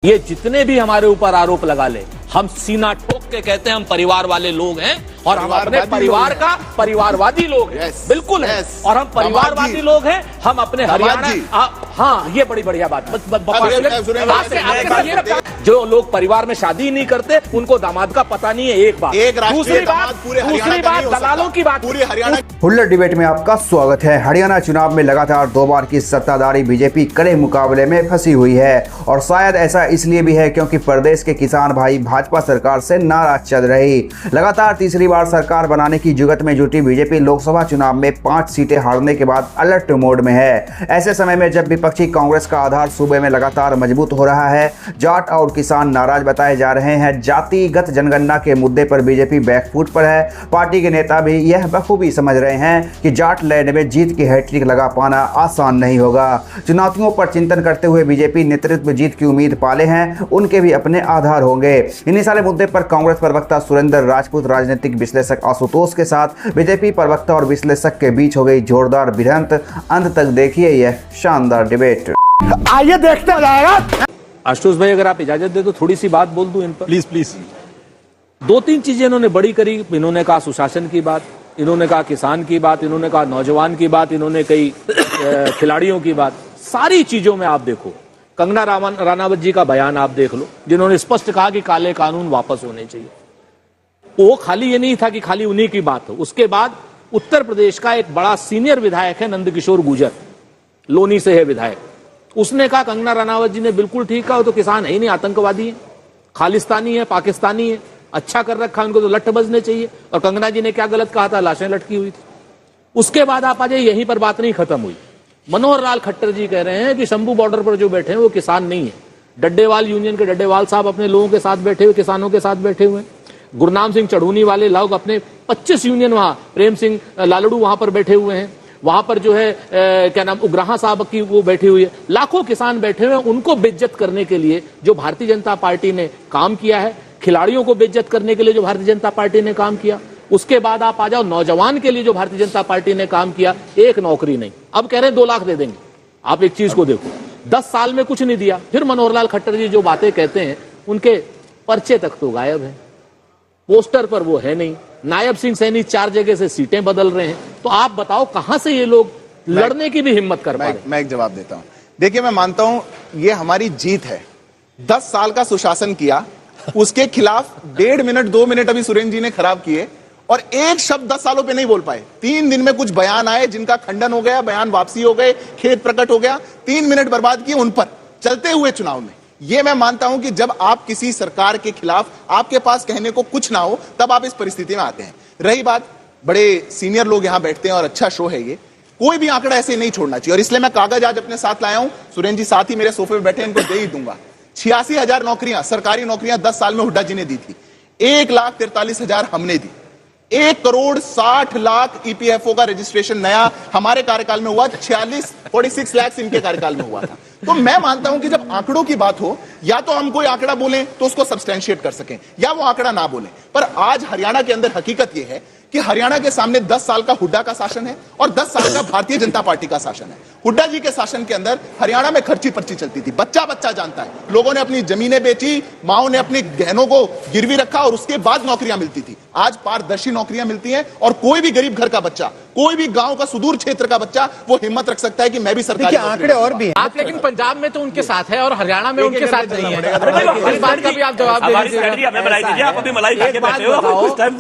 ये जितने भी हमारे ऊपर आरोप लगा ले, हम सीना ठोक के कहते हैं हम परिवार वाले लोग हैं और हम अपने परिवार का परिवारवादी लोग हैं। बिल्कुल है। और हम परिवारवादी लोग हैं। हम अपने हरियाणा, हाँ ये बड़ी बढ़िया बात। जो लोग परिवार में शादी नहीं करते उनको दामाद का पता नहीं है। एक बात। दूसरी बात दलालों की बात। पूरे हरियाणा हुल्लड़ डिबेट में आपका स्वागत है। हरियाणा चुनाव में लगातार 2 बार की सत्ताधारी बीजेपी कड़े मुकाबले में फंसी हुई है और शायद ऐसा इसलिए भी है क्योंकि प्रदेश के किसान भाई भाजपा सरकार से नाराज चल रही। लगातार तीसरी बार सरकार बनाने की जुगत में जुटी बीजेपी लोकसभा चुनाव में 5 सीटें हारने के बाद अलर्ट मोड में है। ऐसे समय में जब विपक्षी कांग्रेस का आधार सूबे में लगातार मजबूत हो रहा है, जाट और किसान नाराज बताए जा रहे हैं। जातिगत जनगणना के मुद्दे पर बीजेपी बैकफुट पर है। पार्टी के नेता भी यह बखूबी समझ रहे हैं कि जाट लैंड में जीत की हैट्रिक लगा पाना आसान नहीं होगा। चुनौतियों पर चिंतन करते हुए बीजेपी नेतृत्व जीत की उम्मीद पाले हैं, उनके भी अपने आधार होंगे। इन्हीं सारे मुद्दे पर कांग्रेस प्रवक्ता सुरेंद्र राजपूत, राजनीतिक विश्लेषक आशुतोष के साथ बीजेपी प्रवक्ता और विश्लेषक के बीच हो गई जोरदार भिड़ंत। अंत तक देखिए यह शानदार डिबेट। आइए देखते जाएगा। आशुतोष भाई अगर आप इजाजत दे तो थोड़ी सी बात बोल दूं इन पर। प्लीज 2-3 चीजें इन्होंने बड़ी करी। इन्होंने कहा सुशासन की बात, इन्होंने कहा किसान की बात, इन्होंने कहा नौजवान की बात, इन्होंने कही खिलाड़ियों की बात। सारी चीजों में आप देखो, कंगना राणावत जी का बयान आप देख लो, जिन्होंने स्पष्ट कहा कि काले कानून वापस होने चाहिए। वो खाली ये नहीं था कि खाली उन्हीं की बात हो। उसके बाद उत्तर प्रदेश का एक बड़ा सीनियर विधायक है नंदकिशोर गुर्जर, लोनी से है विधायक, उसने कहा कंगना राणावत जी ने बिल्कुल ठीक कहा, वो तो किसान है ही नहीं, आतंकवादी है, खालिस्तानी है, पाकिस्तानी है, अच्छा कर रखा, उनको तो लठ बजने चाहिए। और कंगना जी ने क्या गलत कहा था? लाशें लटकी हुई थी। उसके बाद आप आ जाइए, यहीं पर बात नहीं खत्म हुई। मनोहर लाल खट्टर जी कह रहे हैं कि शंभू बॉर्डर पर जो बैठे हैं वो किसान नहीं है। डड्डेवाल यूनियन के डड्डेवाल साहब अपने लोगों के साथ बैठे हुए, किसानों के साथ बैठे हुए। गुरनाम सिंह चढ़ूनी वाले लोग अपने 25 यूनियन, वहां प्रेम सिंह लालड़ू वहां पर बैठे हुए हैं। वहां पर जो है क्या नाम, उग्राहा साहब की वो बैठी हुई है। लाखों किसान बैठे हुए हैं। उनको बेइज्जत करने के लिए जो भारतीय जनता पार्टी ने काम किया है, खिलाड़ियों को बेइज्जत करने के लिए जो भारतीय जनता पार्टी ने काम किया, उसके बाद आप आ जाओ नौजवान के लिए जो भारतीय जनता पार्टी ने काम किया, एक नौकरी नहीं। अब कह रहे हैं 2 लाख दे देंगे। आप एक चीज को देखो, 10 साल में कुछ नहीं दिया। फिर मनोहर लाल खट्टर जी जो बातें कहते हैं, उनके पर्चे तक तो गायब है, पोस्टर पर वो है नहीं। नायब सिंह सैनी 4 जगह से सीटें बदल रहे हैं। तो आप बताओ कहां से ये लोग लड़ने की भी हिम्मत कर पाए? मैं एक जवाब देता हूं। देखिए, मैं मानता हूं ये हमारी जीत है। 10 साल का सुशासन किया, उसके खिलाफ 1.5 मिनट 2 मिनट अभी सुरेंद्र जी ने खराब किए और एक शब्द 10 सालों पे नहीं बोल पाए। 3 दिन में कुछ बयान आए जिनका खंडन हो गया, बयान वापसी हो गए, खेद प्रकट हो गया। 3 मिनट बर्बाद किए उन पर चलते हुए चुनाव में। यह मैं मानता हूं कि जब आप किसी सरकार के खिलाफ, आपके पास कहने को कुछ ना हो, तब आप इस परिस्थिति में आते हैं। रही बात, बड़े सीनियर लोग यहां बैठते हैं और अच्छा शो है ये, कोई भी आंकड़ा ऐसे नहीं छोड़ना चाहिए। और इसलिए मैं कागज आज अपने साथ लाया हूं। सुरेंद्र जी साथ ही मेरे सोफे पे बैठे, इनको दे ही दूंगा। 86,000 नौकरियां, सरकारी नौकरियां 10 साल में हुड्डा जी ने दी थी। 1,43,000 हमने दी। 1,60,00,000 ईपीएफओ का रजिस्ट्रेशन नया हमारे कार्यकाल में हुआ। 46 लाख इनके कार्यकाल में हुआ था। तो मैं मानता हूं कि जब आंकड़ों की बात हो, या तो हम कोई आंकड़ा बोलें तो उसको सब्सटेंशिएट कर सकें, या वो आंकड़ा ना बोलें। पर आज हरियाणा के अंदर हकीकत यह है कि हरियाणा के सामने 10 साल का हुड्डा का शासन है और 10 साल का भारतीय जनता पार्टी का शासन है। हुड्डा जी के शासन के अंदर हरियाणा में खर्ची पर्ची चलती थी, बच्चा बच्चा जानता है। लोगों ने अपनी जमीनें बेची, माओ ने अपने गहनों को गिरवी रखा और उसके बाद नौकरियां मिलती थी। आज पारदर्शी नौकरियां मिलती हैं और कोई भी गरीब घर का बच्चा, कोई भी गांव का सुदूर क्षेत्र का बच्चा वो हिम्मत रख सकता है कि मैं भी सरकारी आंकड़े और भी हैं। आप लेकिन पंजाब में तो उनके साथ है और हरियाणा में उनके साथ नहीं है। इस बात का भी आप जवाब दे दीजिए।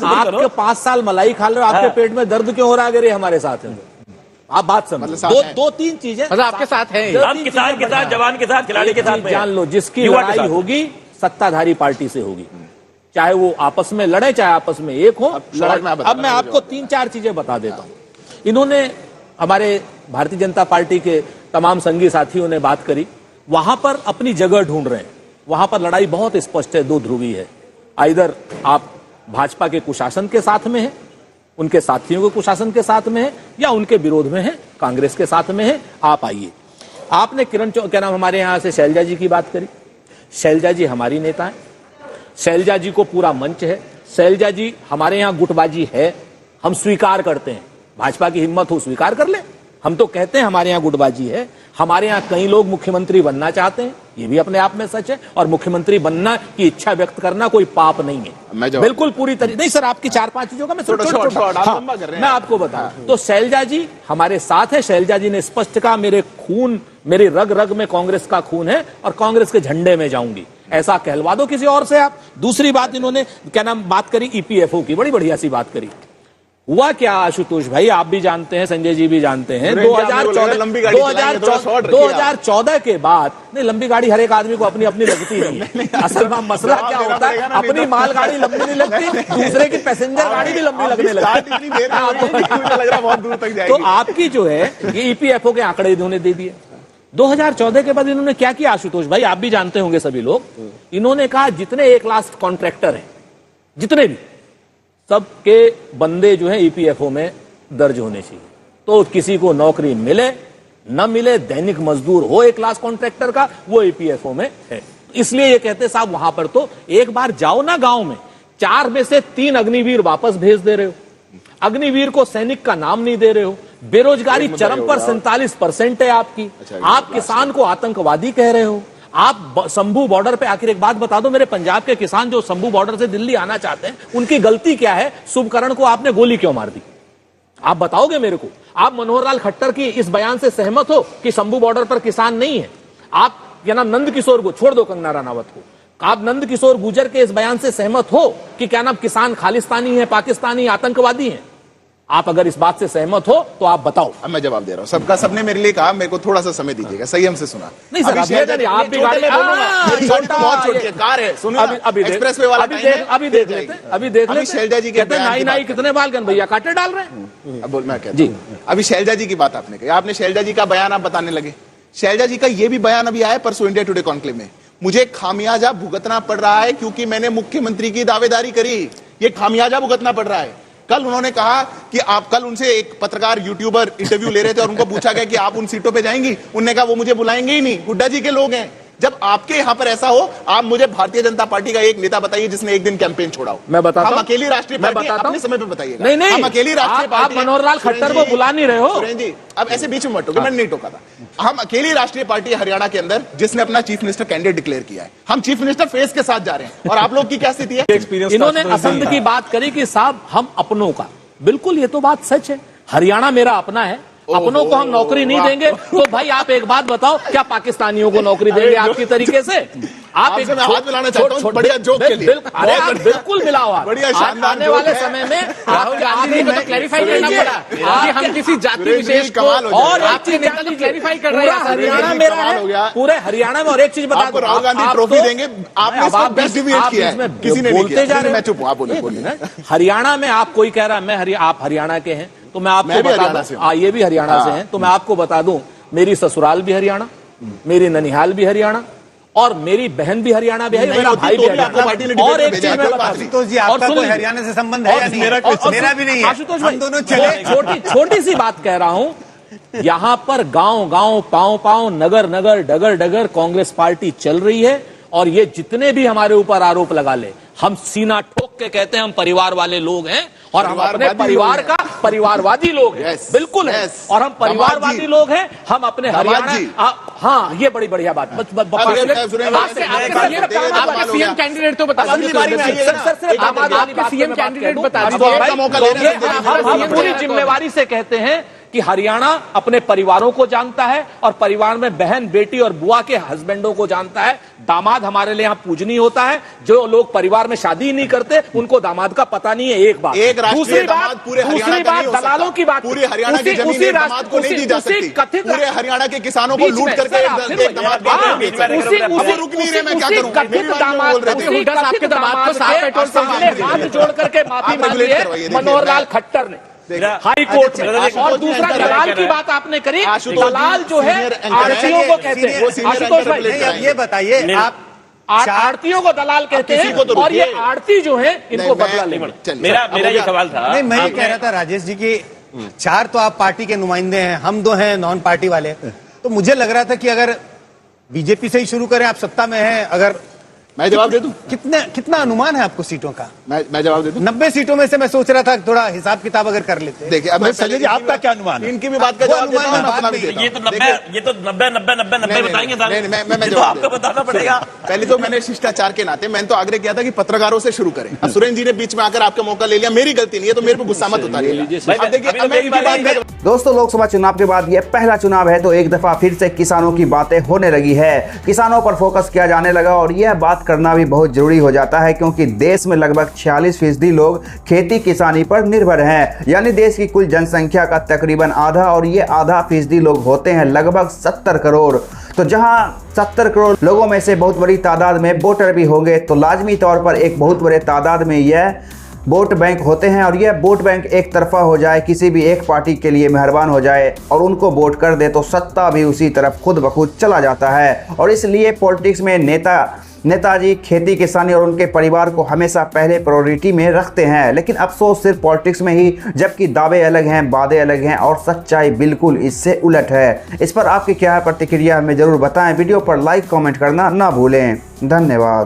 आपके 5 साल मलाई खा रहे हो, आपके पेट में दर्द क्यों हो रहा है अगर ये हमारे साथ है? आप बात समझो। 2-3 चीजें मतलब आपके साथ है। हम किसान के साथ, जवान के साथ, खिलाड़ी के साथ जान लो, जिसकी लड़ाई होगी सत्ताधारी पार्टी से होगी, चाहे वो आपस में लड़े चाहे आपस में एक हो। अब मैं आपको 3-4 चीजें बता देता हूं। इन्होंने, हमारे भारतीय जनता पार्टी के तमाम संगी साथियों ने बात करी, वहां पर अपनी जगह ढूंढ रहे हैं। वहां पर लड़ाई बहुत स्पष्ट है, 2 ध्रुवी है। इधर आप भाजपा के कुशासन के साथ में है, उनके साथियों के कुशासन के साथ में है, या उनके विरोध में है, कांग्रेस के साथ में है। आप आइए, आपने किरण क्या नाम, हमारे यहां से शैलजा जी की बात करी। शैलजा जी हमारी नेता है, शैलजा जी को पूरा मंच है। शैलजा जी, हमारे यहां गुटबाजी है, हम स्वीकार करते हैं। भाजपा की हिम्मत हो स्वीकार कर ले, हम तो कहते हैं हमारे यहाँ गुटबाजी है, हमारे यहाँ कई लोग मुख्यमंत्री बनना चाहते हैं, ये भी अपने आप में सच है, और मुख्यमंत्री बनना की इच्छा व्यक्त करना कोई पाप नहीं है, बिल्कुल पूरी तरीके नहीं। सर आपकी 4-5 चीजों का मैं मैं आपको बता, तो शैलजा जी हमारे साथ है। शैलजा जी ने स्पष्ट कहा मेरे खून, मेरी रग रग में कांग्रेस का खून है और कांग्रेस के झंडे में जाऊंगी, ऐसा कहलवा दो किसी और से आप। दूसरी बात इन्होंने क्या नाम बात करी ईपीएफओ की, बड़ी बढ़िया सी बात करी। हुआ क्या आशुतोष भाई, आप भी जानते हैं, संजय जी भी जानते हैं, 2014 के बाद, नहीं लंबी गाड़ी हर एक आदमी को अपनी अपनी लगती नहीं है। असल में मसला क्या होता है, अपनी मालगाड़ी लंबी नहीं लगती, दूसरे की पैसेंजर गाड़ी भी लंबी लगने लगती है। तो आपकी जो है ये ईपीएफओ के आंकड़े इन्होंने दे दिए। 2014 के बाद इन्होंने क्या किया आशुतोष भाई, आप भी जानते होंगे सभी लोग, इन्होंने कहा जितने 1 लाख कॉन्ट्रैक्टर हैं, जितने भी, सबके बंदे जो है ईपीएफओ में दर्ज होने चाहिए। तो किसी को नौकरी मिले न मिले, दैनिक मजदूर हो 1 लाख कॉन्ट्रैक्टर का, वो ईपीएफओ में है। इसलिए ये कहते साहब वहां पर तो एक बार जाओ ना गांव में, 4 में से 3 अग्निवीर वापस भेज दे रहे हो, अग्निवीर को सैनिक का नाम नहीं दे रहे हो, बेरोजगारी चरम पर 47% है आपकी, आप किसान को आतंकवादी कह रहे हो, आप शंभू बॉर्डर पे, आखिर एक बात बता दो, मेरे पंजाब के किसान जो शंभू बॉर्डर से दिल्ली आना चाहते हैं, उनकी गलती क्या है? शुभकरण को आपने गोली क्यों मार दी? आप बताओगे मेरे को? आप मनोहर लाल खट्टर की इस बयान से सहमत हो कि शंभू बॉर्डर पर किसान नहीं है? आप क्या नाम नंद किशोर को छोड़ दो, कंगना रनावत को, आप नंद किशोर गुर्जर के इस बयान से सहमत हो कि क्या नाम किसान खालिस्तानी है, पाकिस्तानी, आतंकवादी है? आप अगर इस बात से सहमत हो तो आप बताओ। अब मैं जवाब दे रहा हूं। सबका सबने मेरे लिए कहा, मेरे को थोड़ा सा समय दीजिएगा, संयम से सुना। नहीं सर, आप भी गाड़ी बहुत छोटी है, कार है, सुनो अभी एक्सप्रेसवे वाला अभी देख लेते। शैलजा जी के नाई कितने बालगन भैया कांटे डाल रहे हैं। अब बोल, मैं कहता हूं, अभी शैलजा जी की बात आपने कही, आपने शैलजा जी का बयान आप बताने लगे। शैलजा जी का यह भी बयान अभी आया परसों इंडिया टुडे कॉन्क्लेव में, मुझे खामियाजा भुगतना पड़ रहा है क्योंकि मैंने मुख्यमंत्री की दावेदारी करी, ये खामियाजा भुगतना पड़ रहा है। कल उन्होंने कहा कि आप, कल उनसे एक पत्रकार यूट्यूबर इंटरव्यू ले रहे थे और उनको पूछा गया कि आप उन सीटों पे जाएंगी, उन्होंने कहा वो मुझे बुलाएंगे ही नहीं, हुड्डा जी के लोग हैं। जब आपके यहां पर ऐसा हो, आप मुझे भारतीय जनता पार्टी का एक नेता बताइए जिसने एक दिन कैंपेन छोड़ा हो। मैं बताता हूं, हम अकेली राष्ट्रीय पार्टी, अपने समय पे बताइएगा। नहीं, हम अकेली राष्ट्रीय पार्टी, आप मनोहर लाल खट्टर को बुला नहीं रहे हो। सुरेंद्र जी, अब ऐसे बीच में मत टोके, मैंने नहीं टोका था। हम अकेली राष्ट्रीय पार्टी हरियाणा के अंदर जिसने अपना चीफ मिनिस्टर कैंडिडेट डिक्लेयर किया है, हम चीफ मिनिस्टर फेस के साथ जा रहे हैं। और आप लोग की क्या स्थिति है? इन्होंने असंध की बात करी कि साहब हम अपनों का, बिल्कुल ये तो बात सच है, हरियाणा मेरा अपना है, अपनों को हम नौकरी नहीं देंगे तो भाई आप एक बात बताओ, क्या पाकिस्तानियों को नौकरी देंगे आपकी तरीके से? आप एक हाथ मिलाना चाहता हूं बढ़िया जोक के लिए। अरे आप बिल्कुल मिलाओ, बढ़िया शानदार आने वाले समय में आपको क्लैरिफाई करना पड़ा कि हम किसी जाति विशेष को, और एक चीज क्लैरिफाई कर रहे हैं, हरियाणा मेरा है, पूरे हरियाणा में। और एक चीज बता दो, राहुल गांधी ट्रॉफी देंगे, आपने बेस्ट डिबेट किया है, किसी ने बोलते जा रहे, मैं चुप हूं, आप बोलिए। हरियाणा में आप, कोई कह रहा है आप हरियाणा के हैं, तो मैं आपको बता दूं, ये भी हरियाणा से हैं, तो मैं आपको बता दूं, मेरी ससुराल भी हरियाणा, मेरी ननिहाल भी हरियाणा, और मेरी बहन भी हरियाणा भी है, मेरा भाई भी हरियाणा। और एक चीज मैं बता दूं, और सुन, हरियाणा से संबंध है या नहीं? मेरा भी नहीं है। आशुतोष भाई, दोनों चले, छोटी सी बात कह रहा हूं, यहां पर गांव गांव, पांव पांव, नगर नगर, डगर डगर कांग्रेस पार्टी चल रही है। और ये जितने भी हमारे ऊपर आरोप लगा ले, हम सीना ठोक के कहते हैं हम परिवार वाले लोग हैं, और हम अपने परिवार का परिवारवादी लोग हैं, बिल्कुल है, और हम परिवारवादी लोग हैं, हम अपने हरियाणा। हाँ, ये बड़ी बढ़िया बात। सीएम कैंडिडेट तो बता दीजिए, आपके सीएम कैंडिडेट बता दीजिए। हम पूरी जिम्मेवारी से कहते हैं कि हरियाणा अपने परिवारों को जानता है, और परिवार में बहन, बेटी और बुआ के हस्बैंडों को जानता है। दामाद हमारे लिए यहाँ पूजनीय होता है। जो लोग परिवार में शादी नहीं करते उनको दामाद का पता नहीं है। एक बात, दूसरी बात दलालों की बात, पूरे हरियाणा की जमीन दामाद को नहीं दी जा सकती, पूरे हरियाणा के किसानों को लूट करके एक दामाद रुक नहीं रहे। मैं क्या करूं? आपके दामाद को हाथ जोड़ करके माफी मांगी है मनोहर लाल खट्टर ने हाई कोर्ट में। और दूसरा, दलाल की बात आपने करी, दलाल जो है आड़तियों को कहते हैं। आशुतोष भाई, ये बताइए, आप आड़तियों को दलाल कहते हैं, और ये आड़ती जो है इनको बदला लेंगे। मेरा ये सवाल था। नहीं, मैं ये कह रहा था राजेश जी की 4 तो आप पार्टी के नुमाइंदे हैं, हम 2 हैं नॉन पार्टी वाले। तो मुझे लग रहा था कि अगर बीजेपी से ही शुरू करें, आप सत्ता में हैं, अगर मैं जवाब दे दूं? कितना अनुमान है आपको सीटों का? मैं जवाब दे दूं? 90 सीटों में से मैं सोच रहा था थोड़ा हिसाब किताब अगर कर लेते। देखिए, अब संजय जी आपका क्या अनुमान है? इनकी भी बात का वो जवाब देता हूं, अनुमान मैं अपना भी बात देता हूं। ये तो 90 बताएंगे साहब। नहीं, मैं ये तो जवाब आपको देता हूं। बताना पड़ेगा। पहले तो मैंने शिष्टाचार के नाते मैंने तो आग्रह किया था कि पत्रकारों से शुरू करें। अब सुरेंद्र जी ने बीच में आकर आपका मौका ले लिया, मेरी गलती नहीं है, तो मेरे पे गुस्सा मत उतारिएगा। अब देखिए, अब मैं इनकी बात कर। दोस्तों, लोकसभा चुनाव के बाद यह पहला चुनाव है तो एक दफा फिर से किसानों की बातें होने लगी है। किसानों पर फोकस किया जाने लगा और यह बात करना भी बहुत जरूरी हो जाता है क्योंकि देश में लगभग 46% लोग खेती किसानी पर निर्भर हैं। यानी देश की कुल जनसंख्या का तकरीबन आधा, और ये आधा फीसदी लोग होते हैं लगभग 70 करोड़। तो जहां 70 करोड़ लोगों में से बहुत बड़ी तादाद में वोटर भी होंगे तो लाजमी तौर पर एक बहुत बड़े तादाद में यह वोट बैंक होते हैं, और यह वोट बैंक एक तरफा हो जाए, किसी भी एक पार्टी के लिए मेहरबान हो जाए और उनको वोट कर दे तो सत्ता भी उसी तरफ खुद ब खुद चला जाता है। और इसलिए पॉलिटिक्स में नेताजी खेती किसानी और उनके परिवार को हमेशा पहले प्रायोरिटी में रखते हैं। लेकिन अफसोस सिर्फ पॉलिटिक्स में ही, जबकि दावे अलग हैं, वादे अलग हैं और सच्चाई बिल्कुल इससे उलट है। इस पर आपकी क्या है प्रतिक्रिया, हमें जरूर बताएं। वीडियो पर लाइक कमेंट करना ना भूलें। धन्यवाद।